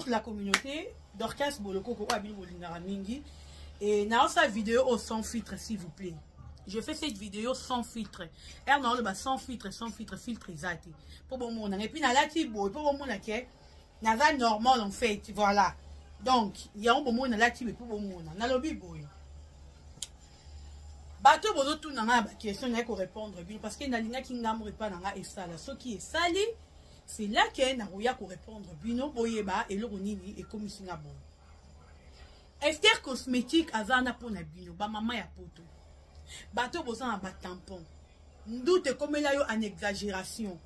toute la communauté. Dorcas Bolokoko Mingi. Et dans sa vidéo sans filtre, s'il vous plaît. Je fais cette vidéo sans filtre. Et non, le sans filtre, filtre exact. Pour bon monde. Et puis, dans la tibo, pour bon monde, n'a pas normal en fait. Voilà. Donc, il y a un bon monde dans la tibo, pour bon monde. Dans le biboy. Bateau, bozo, tout n'a pas question, n'a qu'à répondre. Parce qu'il y a une qui n'a pas et ça. Ce qui est sali, c'est là qu'il y a qu'à répondre. Bino, boyeba, et l'oronini, et comme si n'a bon. Esther cosmétique, azana pour na bino, ba maman ya poto. Bateau bozo na ba tampon. Ndoute comme là yo en exagération.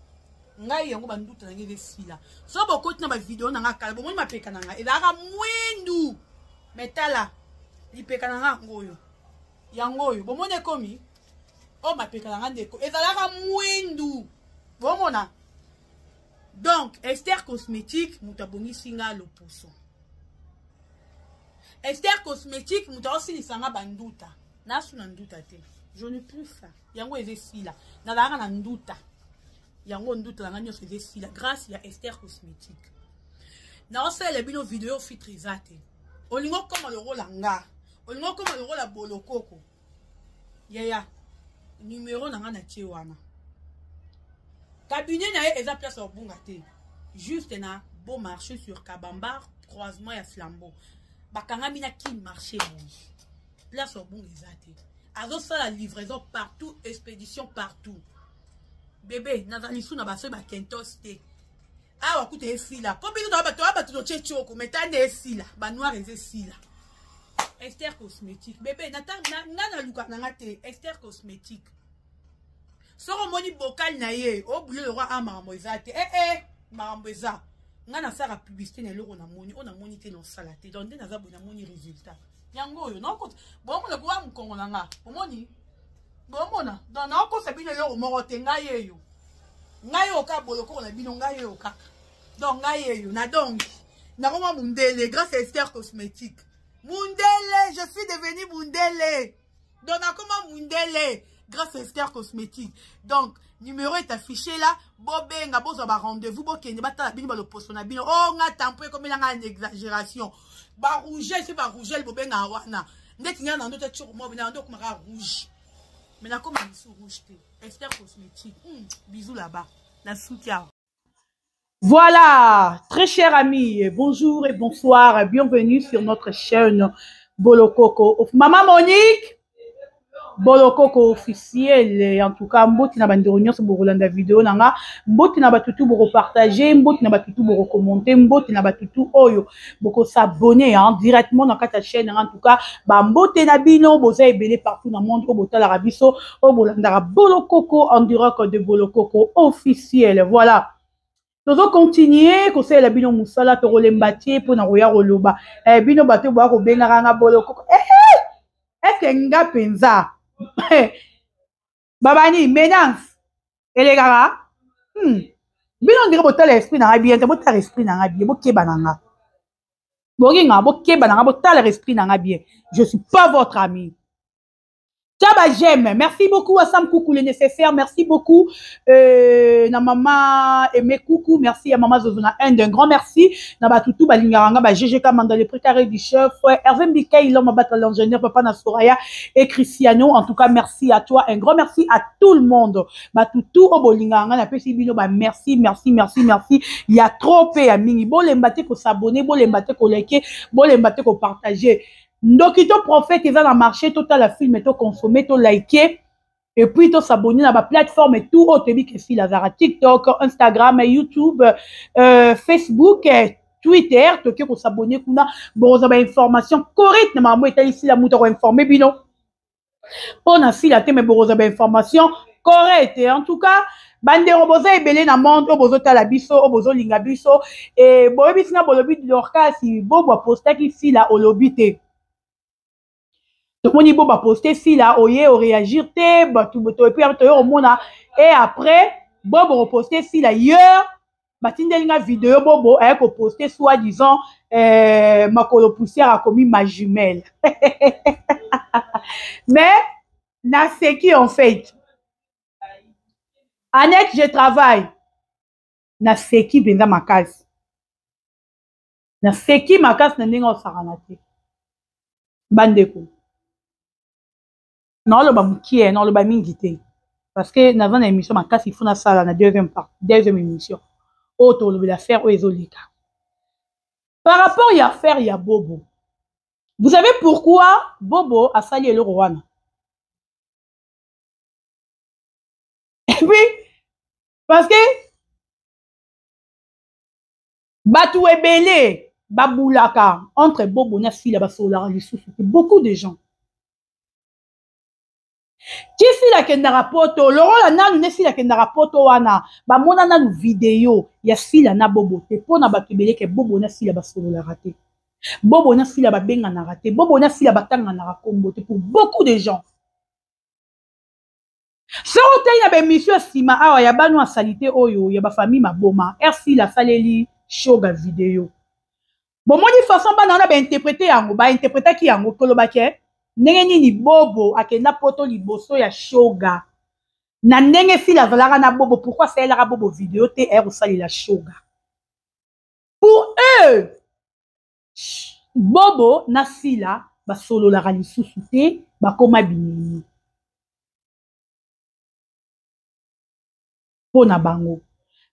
Ngai yango ba ndoute na ngebe sila. So boko tina ba vidéo na ngaka, bo moni mapeka na nga. Ezaka mwindu. Metala. Lipeka na nga ngoyo. Yangoyo, bo moni komi. O mapeka na nga ndeko. Ezalaka mwindu. Bo mona. Donc, Esther cosmétique, mutabongi singa lo poso. Esther cosmétique, muta aussi lisanga banduta. Nasu na nduta te. Je ne plus ça. Yango eze sila. Na dara na nduta. Yango nduta la nganyos eze sila. Grâce à Esther cosmétique. Na ose le bino vidéo fitrizate. Olingo koma le rôle nga. Olingo koma le rôle la bolokoko. Yaya. Numéro na ngana tie wana. Cabinet na eza place au bungate. Juste na beau marché sur Kabambar, croisement ya Flambeau. Bakanga mina qui marché rouge. Place au bon exact. Azo ça la livraison partout, expédition partout. Bébé, nazali sou na baso ba kentos te. Ah wa kute fila. Combien de ba to chechoko, metane fila, ba noir eze fila. Esther cosmétique. Bébé, na luka na ngate Esther cosmétique. Soro moni bocal na ye, o boulot le roi a maramboizate. Maramboiza. Ngana sara publicité na loko na moni, on a moni te non salate. Donc na za bona moni résultat. Yango yo, non ko bon mo le ko am kongo na nga. O moni. Bon mona, dans na ko sabine le o moro te ngaye yo. Ngaye o ka boloko na bino ngaye o ka. Donc ngaye yo, na donc. Na ko mundele grâce à Esther cosmétique. Mundele, je suis devenu mundele. Donc na comment mundele grâce à Esther cosmétique. Donc, numéro est affiché là. Bobenga, bozo ba rendez-vous. Bokende, bata bini ba lo posto na bino. Oh, nga tampo, comme il y a une exagération. Ba rouge, c'est ba rouge, bobenga wana. Ndeti nga na ndote tchoko mo, bina ndok mara rouge. Mais na comme sous rouge te. Esther cosmétique. Bisous là-bas. La soutien. Voilà, très chers amis, bonjour et bonsoir. Bienvenue sur notre chaîne Bolokoko. Maman Monique. Bolokoko officiel, en tout cas, mboti na bande réunion sur Borolanda vidéo nanga, mboti na batutu boro partager, mboti na batutu boro commenter, mboti na batutu oyo boko s'abonner directement dans ta chaîne en tout cas, ba mbote na bino boza ebele partout dans le monde, obota la rabiso, obolanda Bolokoko en direct de Bolokoko officiel. Voilà. Nous allons continuer, que c'est la bino musala to rolembatier pour na roya roloba. Bino bato bo ko benga nga Bolokoko. Est-ce que nga penza Babani, menace. Et les gars, bien on dirait que tu as l'esprit dans la vie, tu as l'esprit dans la vie, tu as l'esprit dans la vie. Je ne suis pas votre ami. Tchaba, j'aime. Merci beaucoup à Sam Coucou, le nécessaire. Merci beaucoup. Na maman Aimé Coucou. Merci à maman Zozona. Un grand merci. Na Batutu, Balingaranga, GGK Manda, le précaré du chef. Hervé Mbika, il m'a battu l'ingénieur, Papa Nasoraya et Cristiano. En tout cas, merci à toi. Un grand merci à tout le monde. Batutu, Obolinganga, na Pesibino, merci, merci, merci, merci. Il y a trop de amis. Bon, les mbate ko s'abonner, bon, les mbate ko liker, bon, les mbate ko partager. Donc, il prophète, ils ont dans le marché, tout à la film, tout consommer, tout liker, et puis tout s'abonner à ma plateforme et tout, au début que si Lazara, TikTok, Instagram, YouTube, Facebook, Twitter, tout que pour s'abonner, bon, vous avez information correcte, maman, est ici la mouton informé, bino. On a si la thème, bon, vous avez information correcte, en tout cas, bande roboza ebele na monde obozo tala biso obozo linga biso et boyebi singa bolobi dorka si bobo postaki si la olobite. Donc, on y va poster si là, oye, au réagir, et puis et après, Bob reposter si là, hier, Matindelinga vidéo, Bobo, a posté soi-disant, ma colo poussière a commis ma jumelle. Mais, na ce qui en fait, Annette, je travaille, na ce qui vient dans ma case. na seki makasi na ndenge osakana te bandeko naoloba mokie naoloba mingi te parce que naza na émission makasi ifo nasala na deuxième émission oyo tolobela affaire oyo ezoleka par rapport ya affaire ya Bobo. Vous savez pourquoi Bobo a sali eloko wana? Et puis, parce que Batou ebele, Baboulaka, entre Bobo na Sila basolara lisusu, beaucoup de gens. Qui Sila kendara poto, Laurent la nanu ne Sila kendara poto wana, ba mona nanu vidéo, ya Sila na Bobo, te pona Batou ebele ke Bobo na Sila basolara te. Bobo na Sila babenga na raté, Bobo na Sila batanga na rakombo te pour beaucoup de gens. Si on a une mission sima awa ya banu a salité oyo ya ba famille maboma RC la saleli shoga vidéo bon moni façon bana na ba interpréter yango ba interpréter ki yango koloba ke ndenge nini Bobo akenda poto liboso ya shoga na ndenge fila zalaka na Bobo pourquoi ça elaka Bobo vidéo te er osali la shoga pour eux Bobo na sila ba solo la lisusu te ba koma binini na bango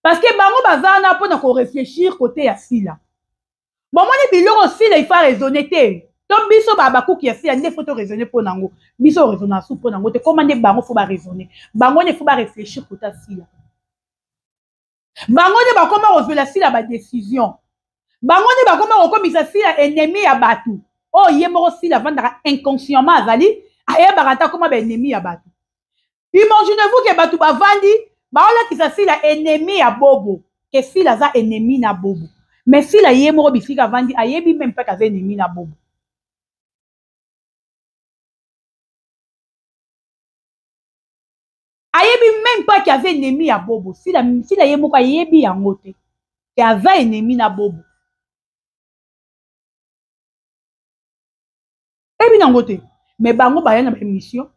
parce que bango bazana pona ko réfléchir côté ya Sila bon moni biloko Sila il faut raisonner te to biso ba bakuki ya Sila ndefo to raisonner pona ngo biso raisonner sous pona ngo te comment ne bango faut ba raisonner bango ne faut ba réfléchir côté Sila bango ne ba comment reveler Sila ba décision bango ne ba comment rekomisa Sila ennemi ya batu oh yemoro Sila vandaka inconsciemment azali ayebaka comment ba ennemi ya batu imaginez-vous que batu ba vandi baola kisa Sila ennemi ya Bobo ke Sila za ennemi na Bobo mais Sila ye moko bifika vandi ayebi même pas kaza ennemi na Bobo ayebi même pas kaza ennemi ya Bobo Sila ye moko ayebi yango te kaza ennemi na Bobo ebi nango te mais bango baya na ba émission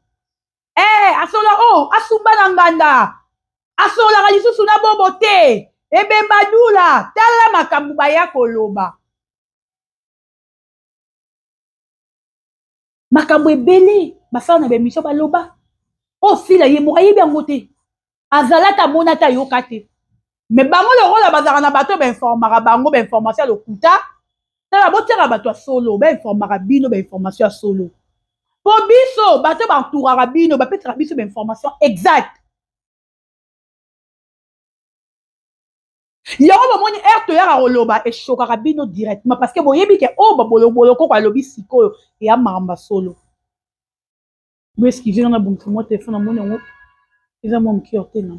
asola oh asumba na nganda asolaka lisusu na Bobo te ebemba dula tala makambo baya koloba makambo ebele basala na bemission baloba o Sila ye moko ayebi yango te azalaka mona ta yoka te mais bango lokola bazalaka na bato bainformaka bango bainformation ya lokuta tala botiaka bato ya solo bainformaka bino bainformation ya solo po biso bato bantouraka bino bapesaka biso bainformation exacte yango bomoni ere toyaka koloba eshokaka bino directement parce que boyebi ke oyo baboloko alobi sikoyo eya makambo solo bo excuse nanga bongisa mwa telefone amoni yango eza mwa moki te na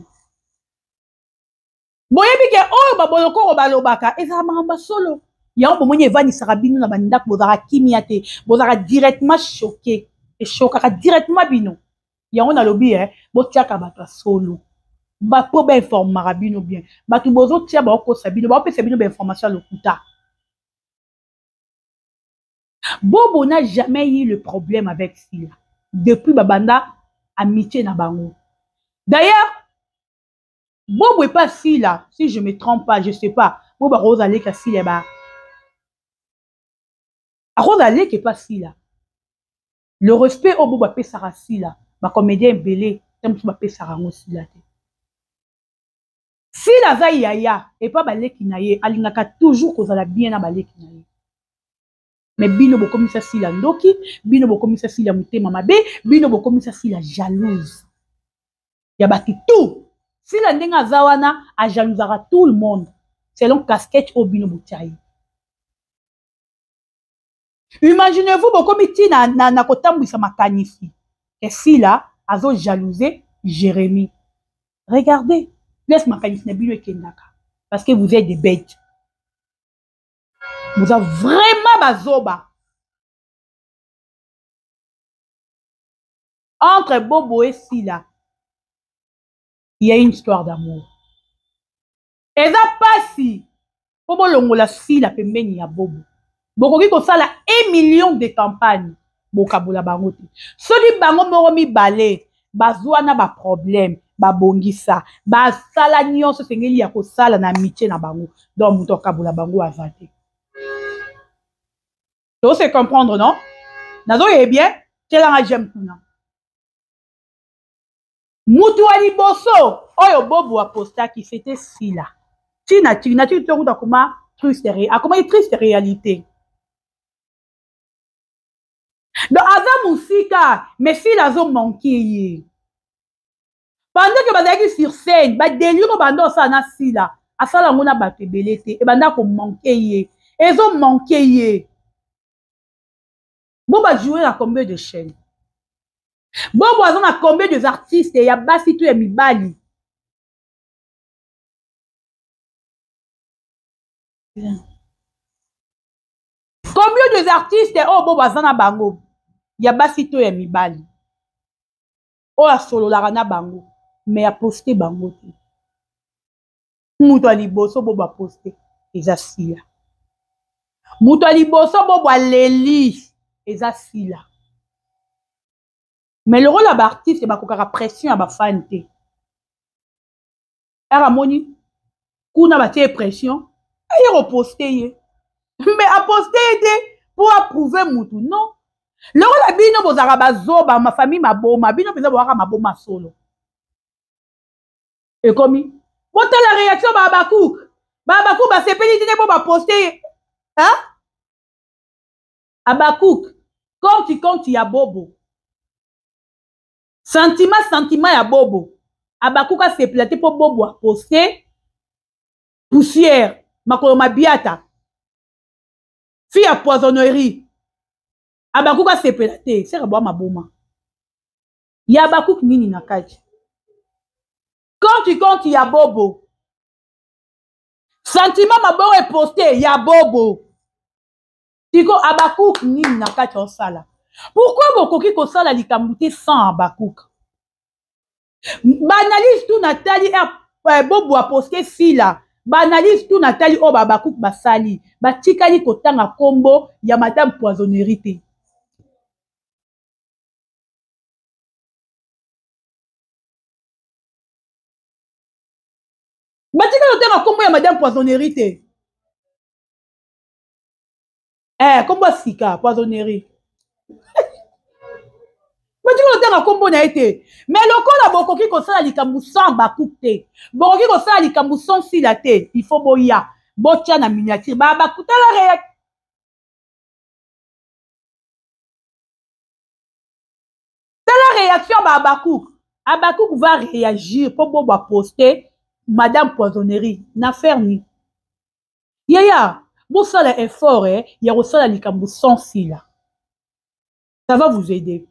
boyebi ke oyo baboloko balobaka ezaka makambo solo yango bomoni evanisaka bino na bandako bozalaka kimia te bozalaka directement choqué eshokaka directement bino yango nalobi botiaka bato ya solo po bainformaka bino bien bato bozotia baokosa bino baopesa bino bainformation ya lokuta Bobo n'a jamais eu le problème avec Sila depuis babanda amitié na bango d'ailleurs Bobo est pas Sila si je me trompe pas je sais pas Bobo Rosalé ka Sila ba Rosalé qui pas Sila le respect au Bobo pesara Sila ba comédien belé tam ba pesara ngo Sila te Sila za yaya et pas baleki na ye alingaka toujours kozala bien na baleki na ye mais bino bokomisa Sila ndoki bino bokomisa Sila mutema mabe bino bokomisa Sila jalouse ya bati tout Sila ndenga zawana a jalousera tout le monde selon casquette au bino botiaye imaginez-vous bokomiti na kotambwisa makanisi et Sila azo jalouser Jérémie regardez laisse makanisi na bino ekendaka parce que vous êtes des bêtes vous avez vraiment bazoba entre Bobo et Sila il y a une histoire d'amour et ça passe Bobo longola Sila pembeni ya Bobo bokoki kosala 1 million de campagne bokabola bango te soki bango moko mibale bazwana ba problème babongisa basala nyonso sengeli ya kosala na amitié na bango donc moto akabola bango aza te Tu sais comprendre, non? Nazo est bien, tu là j'aime tout. Mutuali bosso, oyo bobo aposta qui c'était si là. Tu n'as tu te comment triste réalité. Donc avant musika, mais si la zone manqué. Pendant que bazaki sur scène, ba délire bando ça na si là. Asala ngona ba tebelete e banda ko manqué yé. Ezo manqué yé. Bon ba jouer à combien de chaînes? Bon boison à combien de artistes et ya basi tout ya mibali. Combien de artistes oh bon boison na bango? Ya basi tout ya mibali. Oh a solo la na bango, mais a posté bango te. Mutu aliboso bo ba posté eza sila. Mutu aliboso bo ba leli eza sila. Mais le rôle de l'artiste, c'est que la pression à la fan. Elle moni, kuna ba tie pression, elle reposter. Mais à poster pour approuver mutu non. Le rôle de bino bozara bazoba ma famille ma boma, bino pesa boaka ma boma solo. Et comme pour la réaction Babakouk ba sepeli tine pour ba poster. Hein? Abakouk, quand tu y a bobo. Sentiment ya bobo. Abakouk a sepelate pour bobo a poster. Poussière, makolo mabiata. Fille à poissonnerie. Abakouk a sepelate. C'est rebois ma boma. Ya abakouk nini na kati. Quand tu y a bobo. Sentiment ma bobo est posté. Ya bobo. Tiko abakouk nini na kati au sala. Pourquoi bokoki ko sala likambuté sans abakouk? Banalise tout Nathalie bobo a posté si là. Banalise tout Nathalie o babakouk basali. Batikali kotanga kombo ya madame poissonnerie te. Batikali kotanga kombo ya madame poissonnerie te. Kombo sika poissonnerie. Batikali kotanga kombo na ete. Mais lokola bokoki kosala likambu sans bakouk te. Bokoki kosala likambu sans sila te. Il faut boya. Botia na miniature. Babakuta la réaction. La réaction Abakouk. Abakouk va réagir pour bobo poster madame poissonnerie. N'affaire ni. Yaya, vous savez l'effort, il y a aussi la likambu sans sila. Ça va vous aider.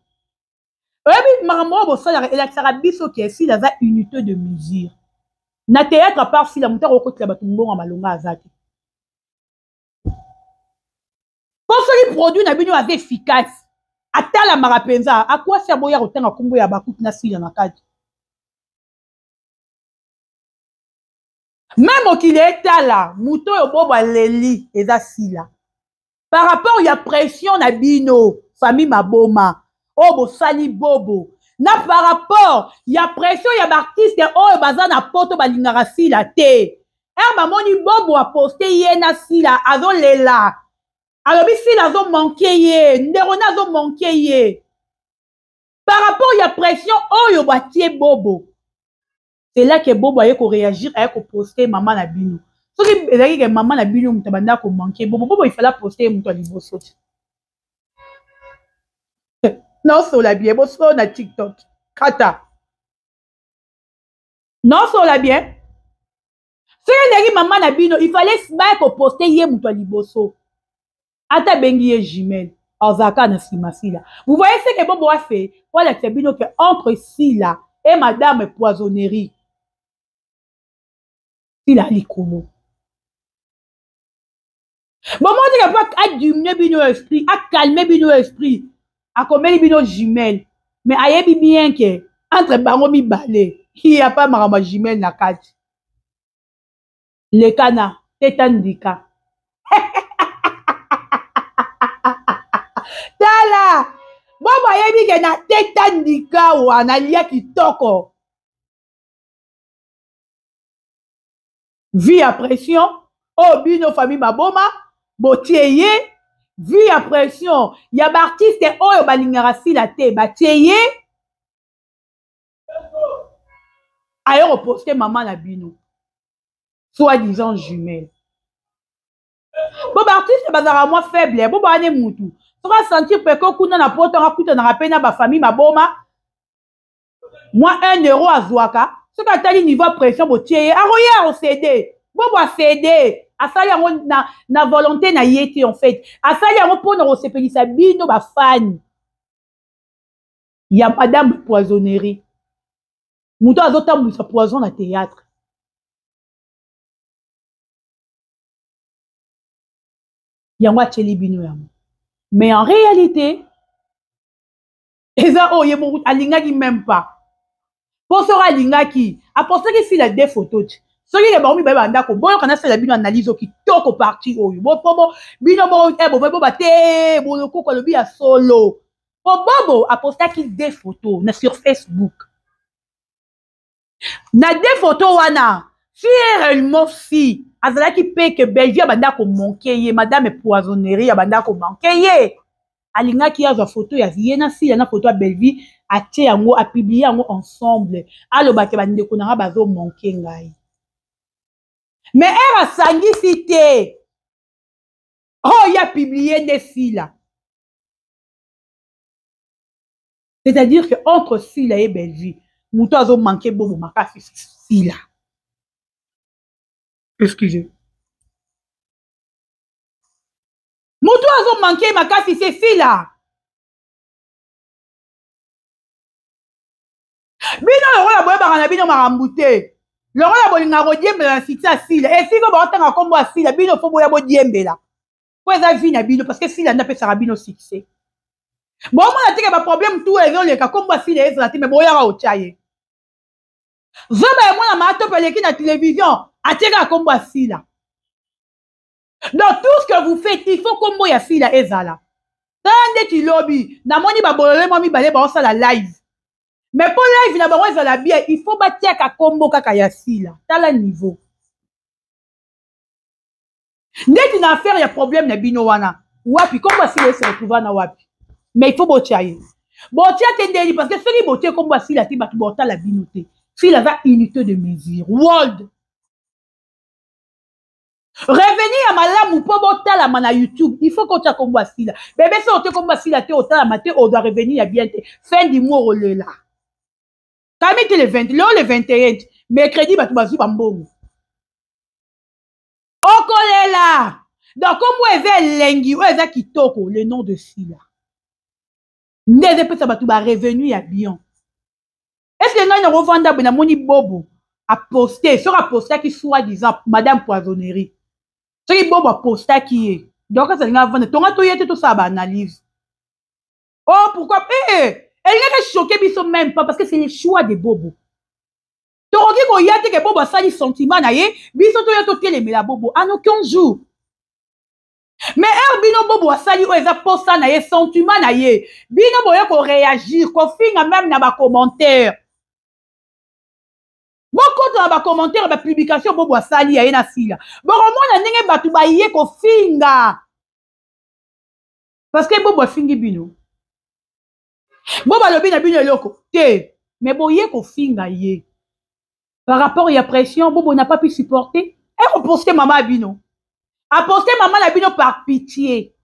Oui, maman, vous savez, elle a sarabiso qui est si la unité de mesure. Na théâtre à part si la montagne au côté de la batumbo en malonga azaki. Pour ce produit n'a bien assez efficace. Ata la marapenza, à quoi sert boya autant à combo ya bakout na sila na kadi. Même au qu'il est là, mouton et bobo leli et sila. Par rapport à pression na bino, famille maboma, oh bo sali bobo. Na par rapport ya pression ya artiste oh baza na poto balingara sila te. Mamoni bobo a posté ye na sila azo lela. Alors sila azo manqué ye, nderona azo manqué ye. Par rapport ya pression oh yo batie bobo. C'est là que bobo a ko réagir a ko poster maman na bino. Soki ezaki ke maman na bino mutu banda ko manquer bobo il fallait poster mutu liboso. Non sur la bien boso na TikTok. Kata. Non sur la bien. Soki ezaki maman na bino il fallait ba ko poster ye mutu liboso. Ata bengi ye jumelle. Ozaka na simasila. Vous voyez ce que bobo a fait? Voilà que bino que entre Sila et madame poissonnerie. Sila likolo. Bon, moi, je ne pas à diminuer bino esprit, à calmer bino esprit, à commettre bino jumelle. Mais ayebi bien que, entre bango mi balé, il n'y a pas ma jumelle na kati. Le cana, tétandika. Tala! Bon, ayebi que na tétandika ou analia kitoko. Vie à pression, oh bino famille maboma, botieye, vu ya pression ya baartiste oyo balingaka sila te batie ye ayo koposte mama na bino soi-disant jumelle bo baartiste bazalaka mwa faible bo baane mutu soki asentir peke kuna na poto akutanaka mpe na bafamille maboma mwa 1 euro azwaka soki atali niveau pression botie ye akoye akosede bobo asede asali yango na volonté na ye te en fait asali yango mpona kosepelisa bino bafani ya madame poisonnerie mutu azotambwisa poison na théâtre yango atieli bino yango mais en réalité eza oyo ye moko alingaki même pas mpo soki alingaki apostaki fila 2 photo ti soki ke bango mibale bandako boyoka nasala bino analyse oyo kitoko parti oyo bopomo bino boboba te bolokoko alobi ya solo po bobo apostaki 2 photo na sur Facebook na 2 photo wana si réellement si azalaki mpe ke belgi abandako manke ye madame poisonnerie abandako manke ye alingaki azwa photo ya ye na sila na photo ya belvi atie yango apiblie yango ensemble alobaki bandeko nanga bazomanke ngai mais ere asangisi te oyo apiblie nde sila c'est-à-dire que entre sila et belvi mutu azomanke bobo makasi sila excusez mutu azomanke makasi se sila bino lokola boyebaka na bino makambo te lokola bolinga kodiembela na site ya sila esiko baotanga nkombo ya sila bino fo boya bodiembela po eza vi na bino parce que sila nde apesaka bino succès bomona teke baproblème tu ezoleka nkombo ya sila ezala te me boyaka otya ye zoba ya mwana maatope eleki na télévision atiekaka nkombo ya sila donc tout ce que vous faites il faut nkombo ya sila ezala tala ndeti lobi namoni babolole mwa mibale baosala live mais mpo live na bango ezala bien il faut batiaka nkombo kaka ya sila tala niveau ndeti na affaire ya problème na bino wana wapi nkombo ya sila ese retrouva na wapi mais il faut botia ye botia te ndeni parce que soki botie nkombo ya sila te bato botala bino te sila aza unité de mesure world reveni ya malamu mpo botalama na youtube il faut kotia nkombo ya sila bebe so otie nkombo ya sila te otalama te odoit revenir ya bien te fin du mois olela kami te le 20 leo le 21 mercredi bato bazwi bambongo okolela donc nkombo eza elengi oyo eza kitoko le nom de sila nde ezopesa bato barevenu ya bien estce ngai nakovanda boye namoni bobo aposte soki apostaki soi-disant madame poisonnerie soki bobo apostaki ye donc azalinga avanda tonga toye te tosala baanalyse oh pourquoi elingaki choqué biso même pas parce que c'est le choix de bobo tokoki koya te ke bobo asali sentiment na ye biso toya totelemela bobo en aucun jour mais ere bino bobo asali oyo eza posa na ye sentiment na ye bino boye koréagir kofinga même na bacommentaire bokota na bacommentaire bapublication bobo asali ya ye na sila bokomona ndenge bato baye kofinga parce que bobo afingi bino bobo alobi na bino eloko te mais boye kofinga ye par rapport ya pression bobo n'a pas pu supporter ekoposte mama ya bino aposte mama na bino par pitié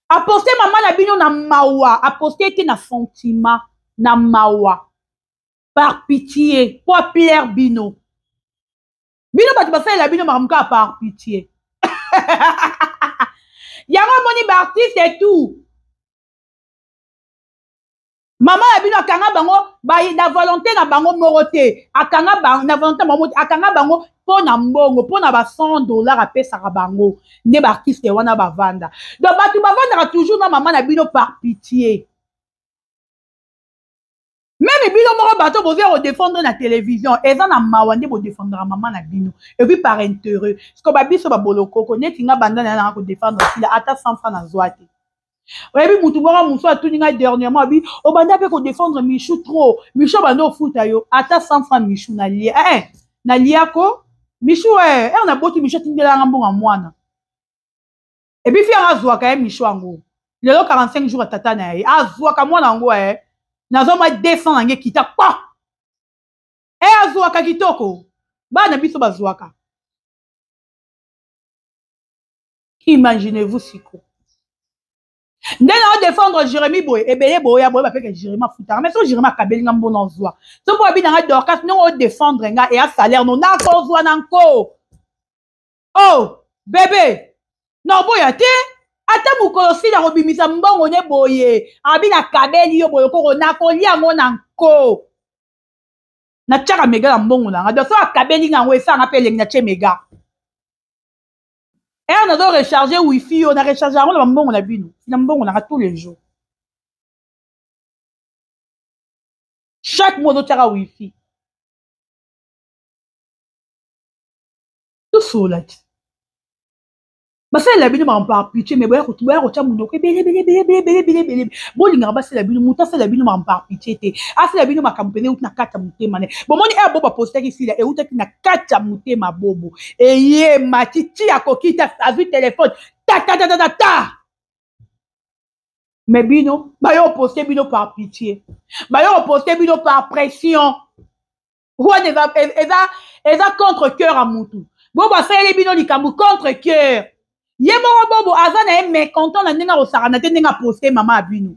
aposte mama na bino na mawa aposte ete na sentiment na mawa par pitié po aplaire bino bino bato basalela bino makambo kaka par pitié yango moni baartiste et tout mama ya bino akanga bango na volonté na bango moko te akanga bango na volonté bango akanga bango mpo na mbongo mpo na ba $100 apesaka bango nde baartiste wana bavanda donc bato bavandaka toujours na mama na bino par pitié même bino moko bato bozwi kodefendre na télévision eza na mawa nde bodefendraka mama na bino et puis par intérêt parceque babiso babolokoko neti nga banda na nanga kodefendre sila ata 100 francs nazwa te oyebi mutu moko mosu atuni ngai dernièrement abi obanda mpe kodefendre michu trop michu abanda ofuta yo ata 100 francs michu nalia naliako michu ere naboti michu atindelanga mbonga mwana Et puis, il y a un quand même Michouango. Il y a 45 jours à Tatana. Ah, Zouaka, moi, nango, Nazoma descend en kita. Quoi? Eh, Zouaka kitoko. Bah, nabiso ba Zouaka. Imaginez-vous si quoi. Dès qu'on défendre Jérémy Boy, et bien, Boy, Boy, va faire que Jérémy Fouta. Mais si Jérémy a kabeli ngam bon en zoa. Si vous avez dans Dorcas, nous on défendre nga et à salaire, nous n'a pas zoa nanko. Oh, bébé. Non, boy, ate. Ata mukolo si la robimisa mbongo ne boye. Abi na kabeli yo boy ko na ko lia ngo nanko. Na tchaka mega la mbongo na. Donc ça kabeli nga ngo ça appelle na tche mega. Et on a donc rechargé Wi-Fi, on a rechargé on a mbongo na bino. Na mbongo na tous les jours. Chaque mois on tchaka Wi-Fi. Tout solat. Basala bino ma par pitié mais boya ko tia munoko bele bolinga basala bino muta sala bino ma par pitié te asala bino ma kampene ut na kata mutema ne bomoni e boba poster ici là e ut na kata mutema bobo e ye matiti akokita azu téléphone ta mais bino bayo poster bino par pitié bayo poster bino par pression roi des eza contre cœur à mutu boba sala bino likambu contre cœur. Ye moko bobo aza na ye mécontent na ndenge osaka na te ndenge poster mama abino.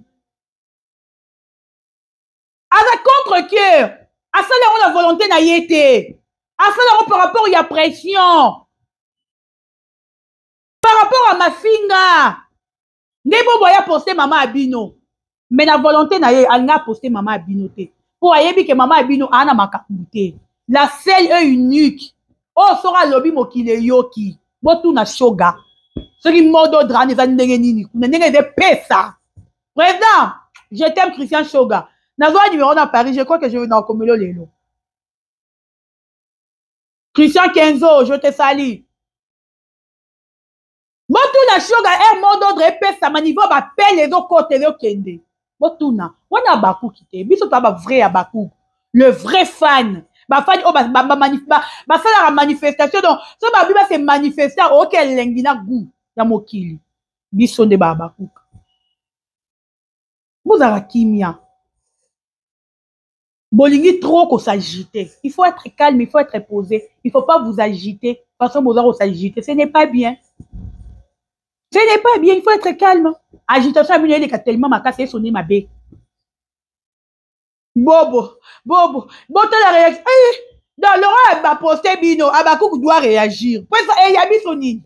Aza contre cœur. Asala on la volonté na ye te. Asala on par rapport ya pression. Par rapport à ma finga. Nde bobo ya poster mama abino. Mais na volonté na ye alinga poster mama abino te. Po ayebi ke mama abino ana makabu te. La seule et unique. Oh sera lobi mokile yoki. Botu na shoga. Ce qui m'a donné des pesa. Président, je t'aime Christian Shoga. Nazo numéro dans Paris, je crois que je vais dans Komelo Lelo. Christian Kenzo, je te salue. Botuna Shoga est mot d'ordre et pesa manivo ba pelle les autres côtés de Kende. Botuna, on a Bakou quitté. Biso pas vrai à Bakou. Le vrai fan. Ba fan oh ba ça la manifestation donc ça ba biba se manifester OK lengina goût. Ya mokili biso nde babakuka bozala kimia bolingi trop qu'on s'agiter. Il faut être calme, il faut être posé, il faut pas vous agiter parce que vous allez s'agiter, ce n'est pas bien, ce n'est pas bien, il faut être calme. Agitation il est tellement ma casse sonner ma bé bobo la réaction dans Laurent va poster bino abakuku doit réagir pour ça y a bisoni.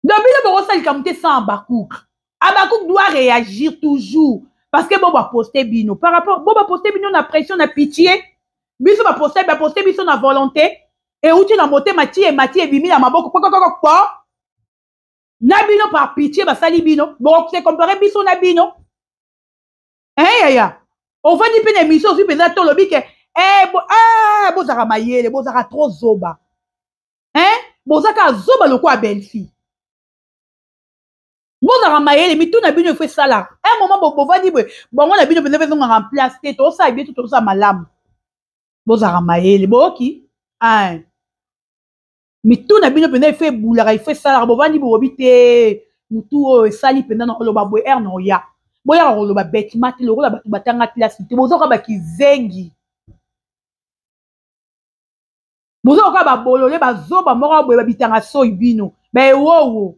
Donc, il y a des sans Abakouk. Abakouk doit réagir toujours. Parce que bon, va poster bino. Par rapport, bon, va poster bino, on a pression, on a pitié. Biso va poster biso, on a volonté. Et où tu as monté Mati et Bimi, la maboko, quoi? Nabino par pitié, va sali bino. Bon, c'est comparé biso nabino. Hein, ya. On va dire que l'émission aussi, peut-être, ton lobby que, bon, ça ramaillé, bon, ça trop zoba. Hein? Bon, ça zoba le quoi, belle fille. Bon, on a les mitous na bino fait ça là. Un moment, bon, va dire, bon, on a bino peut-être on remplacer tout ça, bien tout ça malam. Bon, on a les bon qui, hein. Mitou na bino peut-être fait boulard, il fait ça là. Bon, va dire, bon, habiter, moutou sali pendant le babou air non ya. Bon, ya on le ba bête mat le rôle ba batanga classe. Bon, ça ba ki zengi. Bon, ça ba bololé ba zoba mora bo ba bitanga soy bino. Ben wow.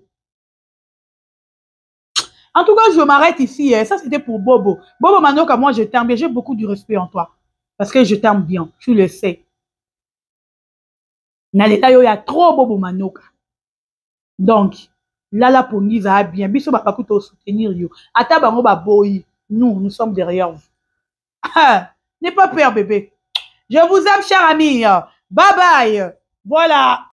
En tout cas, je m'arrête ici. Ça, c'était pour Bobo. Bobo Manoka, moi, je t'aime bien. J'ai beaucoup de respect en toi. Parce que je t'aime bien. Tu le sais. Dans l'état, il y a trop Bobo Manoka. Donc, là, la police a bien. Biso va pas soutenir. Ata bango ba boy. Nous sommes derrière vous. N'aie pas peur, bébé. Je vous aime, cher ami. Bye bye. Voilà.